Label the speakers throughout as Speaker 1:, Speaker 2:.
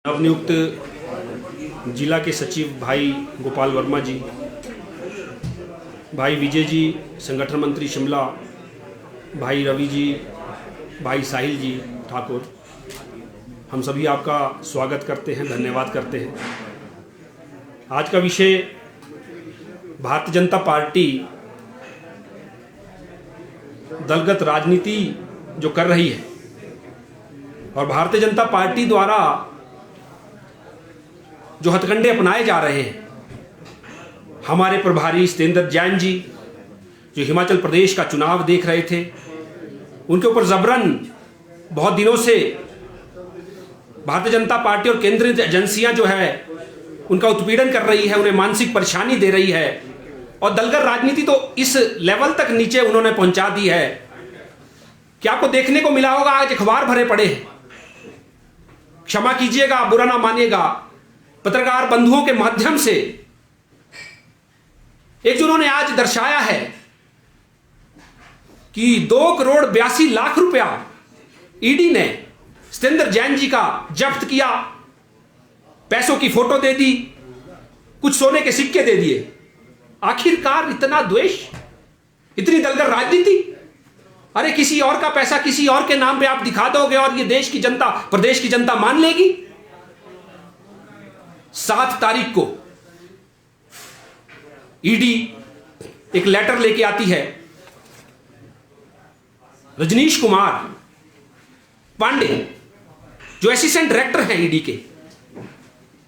Speaker 1: नवनियुक्त जिला के सचिव भाई गोपाल वर्मा जी, भाई विजय जी, संगठन मंत्री शिमला, भाई रवि जी, भाई साहिल जी ठाकुर, हम सभी आपका स्वागत करते हैं, धन्यवाद करते हैं। आज का विषय भारतीय जनता पार्टी दलगत राजनीति जो कर रही है और भारतीय जनता पार्टी द्वारा जो हथकंडे अपनाए जा रहे हैं। हमारे प्रभारी सत्येंद्र जैन जी जो हिमाचल प्रदेश का चुनाव देख रहे थे, उनके ऊपर जबरन बहुत दिनों से भारतीय जनता पार्टी और केंद्रीय एजेंसियां जो है उनका उत्पीड़न कर रही है, उन्हें मानसिक परेशानी दे रही है और दलगत राजनीति तो इस लेवल तक नीचे उन्होंने पहुंचा दी है कि आपको देखने को मिला होगा आज अखबार भरे पड़े हैं। क्षमा कीजिएगा, बुरा ना मानिएगा, पत्रकार बंधुओं के माध्यम से एक जो उन्होंने आज दर्शाया है कि 2,82,00,000 रुपया ईडी ने सत्येंद्र जैन जी का जब्त किया, पैसों की फोटो दे दी, कुछ सोने के सिक्के दे दिए। आखिरकार इतना द्वेष, इतनी दलगत राजनीति। अरे किसी और का पैसा किसी और के नाम पे आप दिखा दोगे और ये देश की जनता, प्रदेश की जनता मान लेगी। 7 तारीख को ईडी एक लेटर लेके आती है। रजनीश कुमार पांडे जो असिस्टेंट डायरेक्टर हैं ईडी के,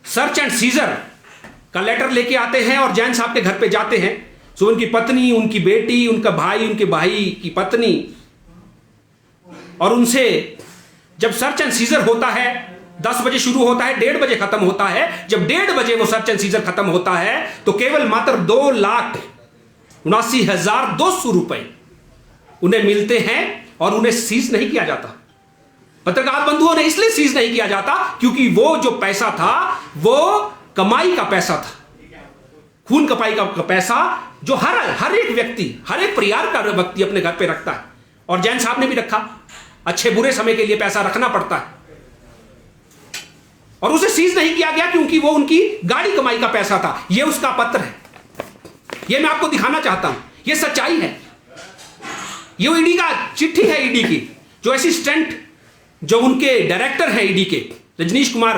Speaker 1: सर्च एंड सीजर का लेटर लेके आते हैं और जैन साहब के घर पे जाते हैं। सो उनकी पत्नी, उनकी बेटी, उनका भाई, उनके भाई की पत्नी, और उनसे जब सर्च एंड सीजर होता है 10 बजे शुरू होता है, 1:30 बजे खत्म होता है। जब 1:30 बजे वो सर्च एंड सीजर खत्म होता है तो केवल मात्र 2,79,200 रुपए उन्हें मिलते हैं और उन्हें सीज नहीं किया जाता। पत्रकार बंधुओं ने इसलिए सीज नहीं किया जाता क्योंकि वो जो पैसा था वो कमाई का पैसा था, खून कमाई का पैसा जो हर एक व्यक्ति, हर एक परिवार का व्यक्ति अपने घर पे रखता है। और जैन साहब ने भी रखा। अच्छे बुरे समय के लिए पैसा रखना पड़ता है और उसे सीज नहीं किया गया क्योंकि वो उनकी गाड़ी कमाई का पैसा था। ये उसका पत्र है, ये मैं आपको दिखाना चाहता हूं, ये सच्चाई है। ये ईडी का चिट्ठी है, ईडी की जो असिस्टेंट, जो उनके डायरेक्टर है ईडी के, रजनीश कुमार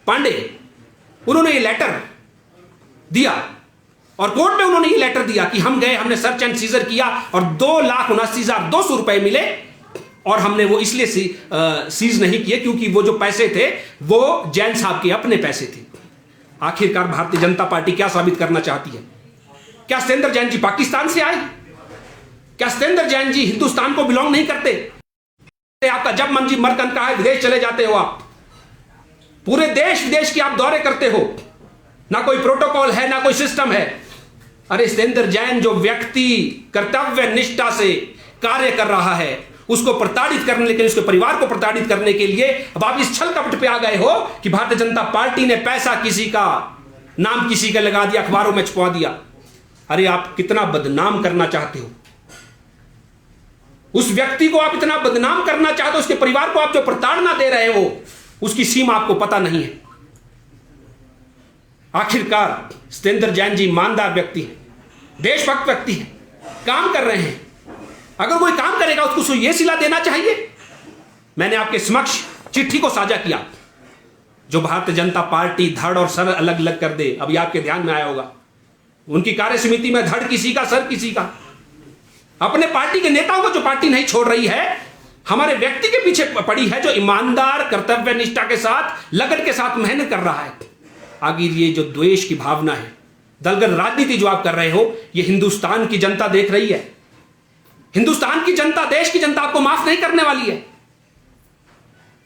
Speaker 1: पांडे, उन्होंने ये लेटर दिया और कोर्ट में उन्होंने ये लेटर दिया कि हम गए, हमने सर्च एंड सीजर किया और 2,79,200 रुपए मिले और हमने वो इसलिए सीज नहीं किए क्योंकि वो जो पैसे थे वो जैन साहब के अपने पैसे थे। आखिरकार भारतीय जनता पार्टी क्या साबित करना चाहती है? क्या सत्येंद्र जैन जी पाकिस्तान से आए? क्या सत्येंद्र जैन जी हिंदुस्तान को बिलोंग नहीं करते? आपका जब मंजी मरकन का है, विदेश चले जाते हो आप, पूरे देश विदेश की आप दौरे करते हो, ना कोई प्रोटोकॉल है ना कोई सिस्टम है। अरे सत्येंद्र जैन जो व्यक्ति कर्तव्य निष्ठा से कार्य कर रहा है उसको प्रताड़ित करने के लिए, उसके परिवार को प्रताड़ित करने के लिए अब आप इस छल कपट पे आ गए हो कि भारतीय जनता पार्टी ने पैसा किसी का, नाम किसी का लगा दिया, अखबारों में छपवा दिया। अरे आप कितना बदनाम करना चाहते हो उस व्यक्ति को, आप इतना बदनाम करना चाहते हो, उसके परिवार को आप जो प्रताड़ना दे रहे हो उसकी सीमा आपको पता नहीं है। आखिरकार सत्येंद्र जैन जी ईमानदार व्यक्ति हैं, देशभक्त व्यक्ति हैं, काम कर रहे हैं। अगर कोई काम करेगा उसको यह सिला देना चाहिए। मैंने आपके समक्ष चिट्ठी को साझा किया जो भारतीय जनता पार्टी धड़ और सर अलग अलग कर दे। अभी आपके ध्यान में आया होगा उनकी कार्य समिति में धड़ किसी का, सर किसी का। अपने पार्टी के नेताओं को जो पार्टी नहीं छोड़ रही है, हमारे व्यक्ति के पीछे पड़ी है जो ईमानदार, कर्तव्य निष्ठा के साथ, लगन के साथ मेहनत कर रहा है। आगे ये जो द्वेष की भावना है, दलगत राजनीति जो आप कर रहे हो, ये हिंदुस्तान की जनता देख रही है। हिंदुस्तान की जनता, देश की जनता आपको माफ नहीं करने वाली है।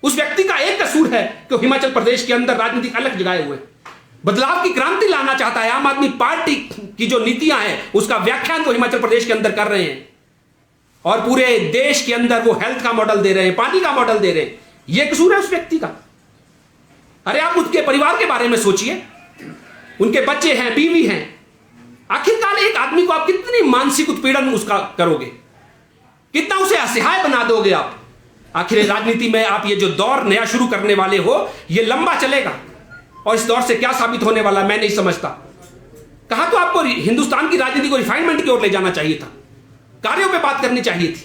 Speaker 1: उस व्यक्ति का एक कसूर है कि हिमाचल प्रदेश के अंदर राजनीतिक अलग जगाए हुए, बदलाव की क्रांति लाना चाहता है। आम आदमी पार्टी की जो नीतियां हैं उसका व्याख्यान वो हिमाचल प्रदेश के अंदर कर रहे हैं और पूरे देश के अंदर वो हेल्थ का मॉडल दे रहे हैं, पानी का मॉडल दे रहे हैं। यह कसूर है उस व्यक्ति का। अरे आप उसके परिवार के बारे में सोचिए, उनके बच्चे हैं, बीवी हैं। आखिरकार एक आदमी को आप कितनी मानसिक उत्पीड़न उसका करोगे, कितना उसे असहाय बना दोगे आप। आखिर राजनीति में आप ये जो दौर नया शुरू करने वाले हो, ये लंबा चलेगा और इस दौर से क्या साबित होने वाला मैं नहीं समझता। कहा तो आपको हिंदुस्तान की राजनीति को रिफाइनमेंट की ओर ले जाना चाहिए था, कार्यों पे बात करनी चाहिए थी,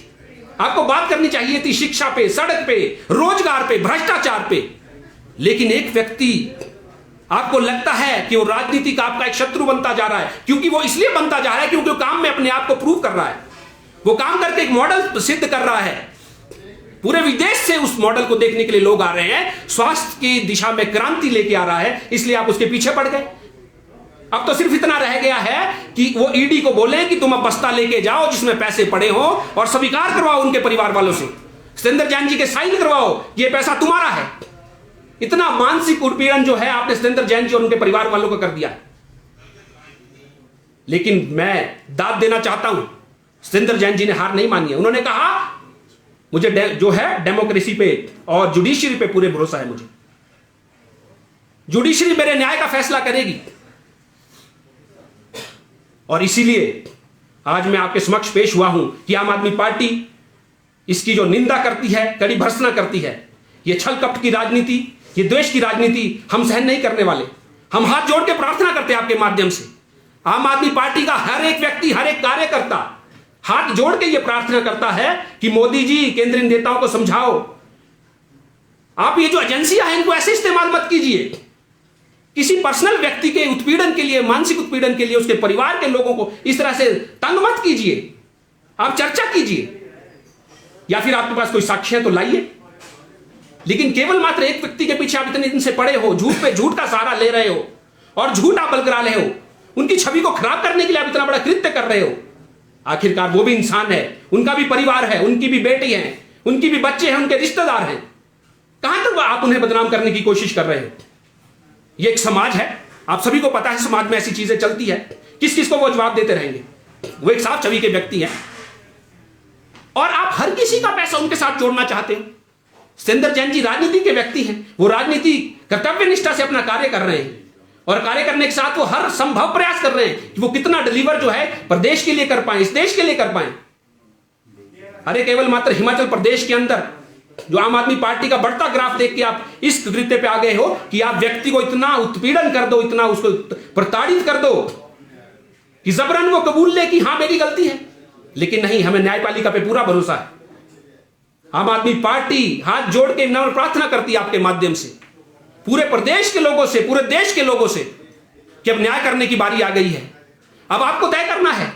Speaker 1: आपको बात करनी चाहिए थी शिक्षा पे, सड़क पे, रोजगार पे, भ्रष्टाचार पे। लेकिन एक व्यक्ति आपको लगता है कि वो राजनीति का आपका एक शत्रु बनता जा रहा है, क्योंकि वो इसलिए बनता जा रहा है क्योंकि वो काम में अपने आप को प्रूव कर रहा है, वो काम करके एक मॉडल सिद्ध कर रहा है। पूरे विदेश से उस मॉडल को देखने के लिए लोग आ रहे हैं, स्वास्थ्य की दिशा में क्रांति लेके आ रहा है, इसलिए आप उसके पीछे पड़ गए। अब तो सिर्फ इतना रह गया है कि वो ईडी को बोले कि तुम अब बस्ता लेके जाओ जिसमें पैसे पड़े हो और स्वीकार करवाओ उनके परिवार वालों से, सत्येंद्र जैन जी के साइन करवाओ, ये पैसा तुम्हारा है। इतना मानसिक उत्पीड़न जो है आपने सत्येंद्र जैन जी और उनके परिवार वालों को कर दिया। लेकिन मैं दाद देना चाहता हूं, सत्येंद्र जैन जी ने हार नहीं मानी है। उन्होंने कहा मुझे जो है डेमोक्रेसी पे और जुडिशरी पे पूरे भरोसा है, मुझे जुडिशरी मेरे न्याय का फैसला करेगी। और इसीलिए आज मैं आपके समक्ष पेश हुआ हूं कि आम आदमी पार्टी इसकी जो निंदा करती है, कड़ी भर्त्सना करती है, ये छल कपट की राजनीति, ये द्वेष की राजनीति हम सहन नहीं करने वाले। हम हाथ जोड़ के प्रार्थना करते हैं आपके माध्यम से, आम आदमी पार्टी का हर एक व्यक्ति, हर एक कार्यकर्ता हाथ जोड़ के ये प्रार्थना करता है कि मोदी जी, केंद्रीय नेताओं को समझाओ, आप ये जो एजेंसियां हैं इनको ऐसे इस्तेमाल मत कीजिए, किसी पर्सनल व्यक्ति के उत्पीड़न के लिए, मानसिक उत्पीड़न के लिए उसके परिवार के लोगों को इस तरह से तंग मत कीजिए। आप चर्चा कीजिए, या फिर आपके पास कोई साक्ष्य है तो लाइए। लेकिन केवल मात्र एक व्यक्ति के पीछे आप इतने दिन से पड़े हो, झूठ पे झूठ का सहारा ले रहे हो और झूठ आप बलकरा रहे हो, उनकी छवि को खराब करने के लिए आप इतना बड़ा कृत्य कर रहे हो। आखिरकार वो भी इंसान है, उनका भी परिवार है, उनकी भी बेटी है, उनकी भी बच्चे हैं, उनके रिश्तेदार हैं। कहां तक आप उन्हें बदनाम करने की कोशिश कर रहे हो? ये एक समाज है, आप सभी को पता है समाज में ऐसी चीजें चलती है, किस किस को वो जवाब देते रहेंगे। वो एक साफ छवि के व्यक्ति हैं और आप हर किसी का पैसा उनके साथ जोड़ना चाहते हो। सत्येंद्र जैन जी राजनीति के व्यक्ति हैं, वो राजनीति कर्तव्य निष्ठा से अपना कार्य कर रहे हैं और कार्य करने के साथ वो हर संभव प्रयास कर रहे हैं कि वो कितना डिलीवर जो है प्रदेश के लिए कर पाए, इस देश के लिए कर पाए। अरे केवल मात्र हिमाचल प्रदेश के अंदर जो आम आदमी पार्टी का बढ़ता ग्राफ देख के आप इस कृत्य पे आ गए हो कि आप व्यक्ति को इतना उत्पीड़न कर दो, इतना उसको प्रताड़ित कर दो कि जबरन वो कबूल ले कि हां मेरी गलती है। लेकिन नहीं, हमें न्यायपालिका पे पूरा भरोसा है। आम आदमी पार्टी हाथ जोड़ के नम्र प्रार्थना करती है आपके माध्यम से पूरे प्रदेश के लोगों से, पूरे देश के लोगों से कि अब न्याय करने की बारी आ गई है। अब आपको तय करना है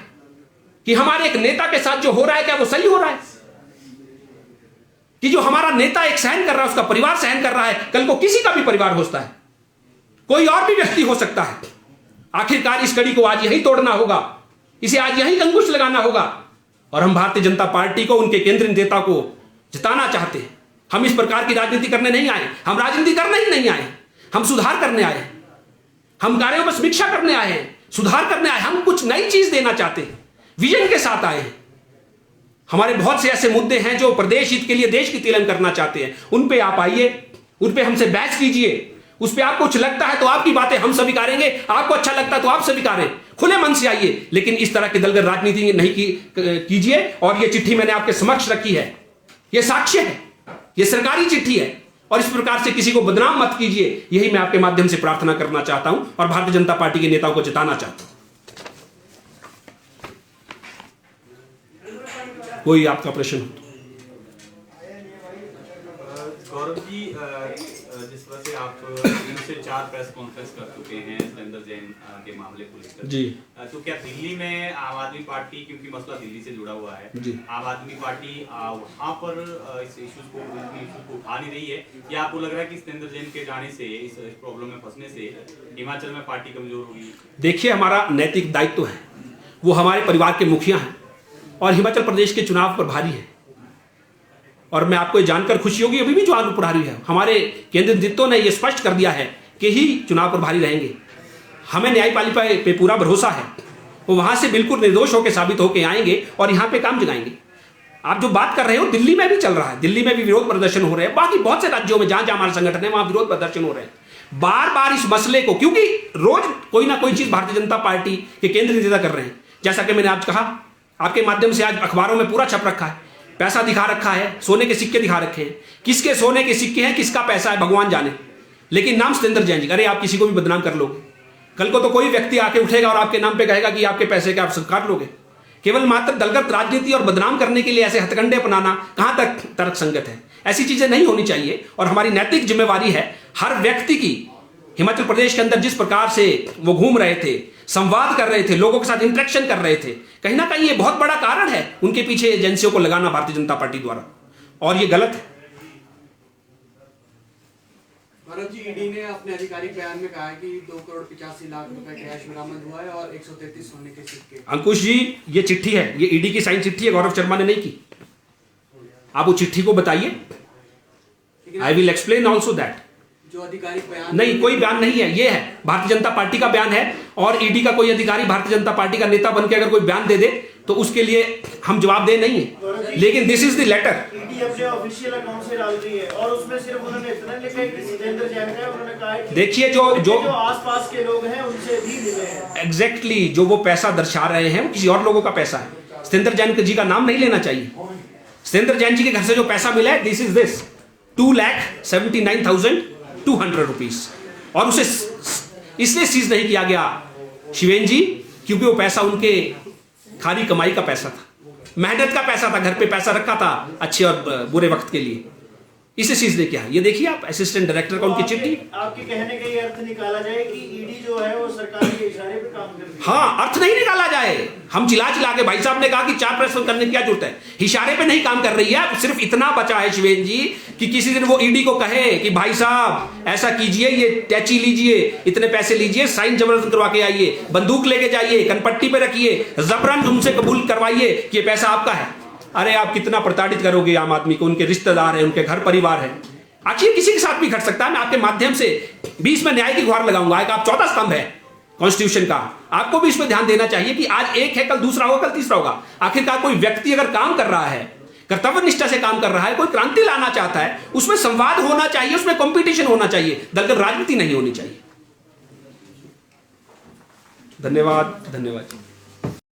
Speaker 1: कि हमारे एक नेता के साथ जो हो रहा है क्या वो सही हो रहा है, कि जो हमारा नेता एक सहन कर रहा है, उसका परिवार सहन कर रहा है, कल को किसी का भी परिवार होता है, कोई और भी व्यक्ति हो सकता है। आखिरकार इस कड़ी को आज यही तोड़ना होगा, इसे आज यही अंकुश लगाना होगा। और हम भारतीय जनता पार्टी को, उनके केंद्रीय नेता को जिताना चाहते हैं। हम इस प्रकार की राजनीति करने नहीं आए, हम राजनीति करने ही नहीं आए, हम सुधार करने आए हैं, हम कार्यों में समीक्षा करने आए हैं, सुधार करने आए, हम कुछ नई चीज देना चाहते हैं, विजन के साथ आए हैं। हमारे बहुत से ऐसे मुद्दे हैं जो प्रदेश हित के लिए देश की तिलक करना चाहते हैं, उन पे आप आइए, उन पे हमसे बहस कीजिए। उस पे आपको कुछ लगता है तो आपकी बातें हम स्वीकारेंगे, आपको अच्छा लगता है तो आप स्वीकारें, खुले मन से आइए। लेकिन इस तरह की दलगत राजनीति नहीं कीजिए। और ये चिट्ठी मैंने आपके समक्ष रखी है, ये साक्ष्य है, ये सरकारी चिट्ठी है और इस प्रकार से किसी को बदनाम मत कीजिए। यही मैं आपके माध्यम से प्रार्थना करना चाहता हूं और भारतीय जनता पार्टी के नेताओं को जिताना चाहता हूं। कोई आपका प्रश्न हो?
Speaker 2: गौरव जी, जिस तरह से आप 3 से 4 प्रेस कॉन्फ्रेंस कर चुके हैं सत्येंद्र जैन के मामले को लेकर
Speaker 1: जी,
Speaker 2: तो क्या दिल्ली में आम आदमी पार्टी, क्योंकि मसला दिल्ली से जुड़ा हुआ है
Speaker 1: जी,
Speaker 2: आम आदमी पार्टी वहां पर इस इश्यूज को उठा नहीं रही है, या आपको लग रहा है कि सत्येंद्र जैन के जाने से, इस प्रॉब्लम में फंसने से हिमाचल में पार्टी कमजोर होगी? देखिए,
Speaker 1: हमारा नैतिक दायित्व है, वो हमारे परिवार के मुखिया हैं और हिमाचल प्रदेश के चुनाव प्रभारी हैं। और मैं आपको जानकर खुशी होगी, अभी भी चुनाव प्रभारी है, हमारे केंद्रीय नेतृत्व ने यह स्पष्ट कर दिया है कि ही चुनाव प्रभारी रहेंगे। हमें न्यायपालिका पे पूरा भरोसा है, वो वहां से बिल्कुल निर्दोष होकर साबित होकर आएंगे और यहाँ पे काम जगाएंगे। आप जो बात कर रहे हो, दिल्ली में भी चल रहा है, दिल्ली में भी विरोध प्रदर्शन हो रहे हैं, बाकी बहुत से राज्यों में जहां जहां हमारे संगठन है वहां विरोध प्रदर्शन हो रहे हैं। बार बार इस मसले को, क्योंकि रोज कोई ना कोई चीज भारतीय जनता पार्टी के केंद्रीय नेता कर रहे हैं। जैसा कि मैंने आज कहा, आपके माध्यम से आज अखबारों में पूरा छप रखा है, पैसा दिखा रखा है, सोने के सिक्के दिखा रखे हैं। किसके सोने के सिक्के हैं, किसका पैसा है, भगवान जाने। लेकिन नाम सत्येंद्र जैन जी। अरे आप किसी को भी बदनाम कर लोगे, कल को तो कोई व्यक्ति आके उठेगा और आपके नाम पे कहेगा कि आपके पैसे के आप स्वीकार लोगे। केवल मात्र दलगत राजनीति और बदनाम करने के लिए ऐसे हथकंडे अपनाना कहां तक तर्कसंगत है? ऐसी चीजें नहीं होनी चाहिए। और हमारी नैतिक जिम्मेवारी है हर व्यक्ति की। हिमाचल प्रदेश के अंदर जिस प्रकार से वो घूम रहे थे, संवाद कर रहे थे, लोगों के साथ इंटरेक्शन कर रहे थे, कहीं ना कहीं ये बहुत बड़ा कारण है उनके पीछे एजेंसियों को लगाना भारतीय जनता पार्टी द्वारा, और ये गलत है।
Speaker 3: भरत जी, ईडी ने अपने आधिकारिक बयान में कहा है कि 2 करोड़ 85 लाख रुपए कैश बरामद हुआ है और 133 सोने के सिक्के।
Speaker 1: अंकुश जी, ये चिट्ठी है, ये ईडी की साइन चिट्ठी है, गौरव शर्मा ने नहीं की। आप वो चिट्ठी को बताइए, I will explain also that.
Speaker 3: जो आधिकारिक बयान
Speaker 1: नहीं, कोई बयान नहीं है, ये है भारतीय जनता पार्टी का बयान है। और ईडी का कोई अधिकारी भारतीय जनता पार्टी का नेता बनकर अगर कोई बयान दे दे तो उसके लिए हम जवाबदेह नहीं है। लेकिन this is the letter.
Speaker 4: ED अपने ऑफिशियल अकाउंट से डाल रही है और उसमें सिर्फ उन्होंने इतना लिखा है कि सत्येंद्र जैन है। उन्होंने कहा है कि
Speaker 1: देखिए, जो
Speaker 4: आसपास के लोग हैं उनसे भी मिले हैं।
Speaker 1: एग्जैक्टली जो वो पैसा दर्शा रहे हैं वो किसी और लोगों का पैसा है। सत्येंद्र जैन जी का नाम नहीं लेना चाहिए। सत्येंद्र जैन जी के घर से जो पैसा मिला है, दिस इज दिस 2,79,200 रुपीज। और उसे इसलिए सीज नहीं किया गया शिवेन जी, क्योंकि वो पैसा उनके खाली कमाई का पैसा था, मेहनत का पैसा था, घर पे पैसा रखा था अच्छे और बुरे वक्त के लिए, इसे सीज ने किया। ये देखिए आप, असिस्टेंट डायरेक्टर का उनकी चिट्ठी।
Speaker 4: आपके कहने का ये अर्थ निकाला जाए कि ईडी जो है वो सरकार के इशारे पे काम कर रही है?
Speaker 1: हाँ, अर्थ नहीं निकाला जाए। हम चिल्ला चिल्ला के, भाई साहब ने कहा कि 4 प्रश्न करने की क्या जरूरत है, इशारे पे नहीं काम कर रही है। सिर्फ इतना बचा है शिवेन जी कि किसी दिन वो ईडी को कहे कि भाई साहब ऐसा कीजिए, ये टैची लीजिए, इतने पैसे लीजिए, साइन जबरदस्त करवा के आइए, बंदूक लेके जाइए, कनपट्टी पे रखिए, जबरन उनसे कबूल करवाइए कि ये पैसा आपका है। अरे आप कितना प्रताड़ित करोगे आम आदमी को, उनके रिश्तेदार हैं, उनके घर परिवार है। आखिर किसी के साथ भी घट सकता है। मैं आपके माध्यम से 20 में न्याय की गुहार लगाऊंगा। एक आप 14 स्तंभ है कॉन्स्टिट्यूशन का, आपको भी इसमें ध्यान देना चाहिए कि आज एक है, कल दूसरा होगा, कल तीसरा होगा। आखिरकार कोई व्यक्ति अगर काम कर रहा है, कर्तव्य निष्ठा से काम कर रहा है, कोई क्रांति लाना चाहता है, उसमें संवाद होना चाहिए, उसमें कंपटीशन होना चाहिए, दलगत राजनीति नहीं होनी चाहिए। धन्यवाद, धन्यवाद।